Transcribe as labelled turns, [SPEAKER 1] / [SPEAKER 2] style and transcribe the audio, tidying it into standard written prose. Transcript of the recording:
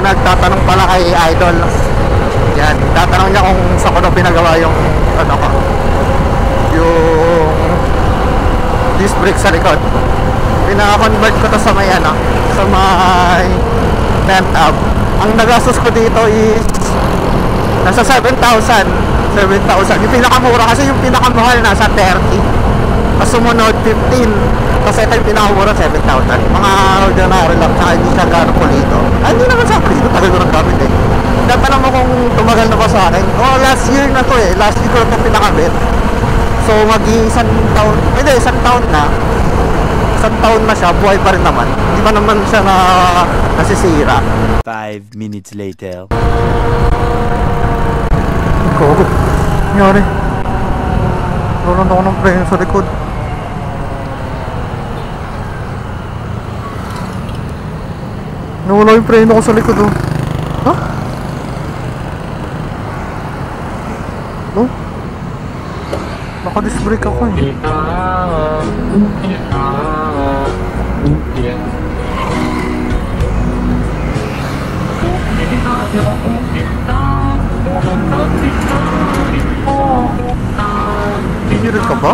[SPEAKER 1] nagtatanong pala kay Idol. Yan, tatanong niya kung saan ko na pinagawa yung ano ko, yung disc brake sa likod. Pinaka-convert ko to sa may ano, sa may vent up. Ang nagastos ko dito is nasa 7,000. Yung pinakamura, kasi yung pinakamahal nasa 30. Tapos sumunod 15. Kasi ito yung pinakamura 7,000. Mga ordinary lang, saka hindi siya gano'ng pulito. Ay, hindi naman sa pulito, tagal ko nagkamit eh. Natanong mo kung tumagal na ba sa akin. Oh, last year na to eh. Last year ko na ito pinakabit. So mag-iisang taon, hindi, isang taon na. Isang taon na siya, buhay pa rin naman. Hindi pa naman siya nasisira.
[SPEAKER 2] 5 minutes later.
[SPEAKER 1] Gogo. Nangyari. Naroon ako ng preno sa likod. Nawala yung preno ko sa likod oh. Huh? No? Naka-disc brake ako eh. Hihirit ka ba?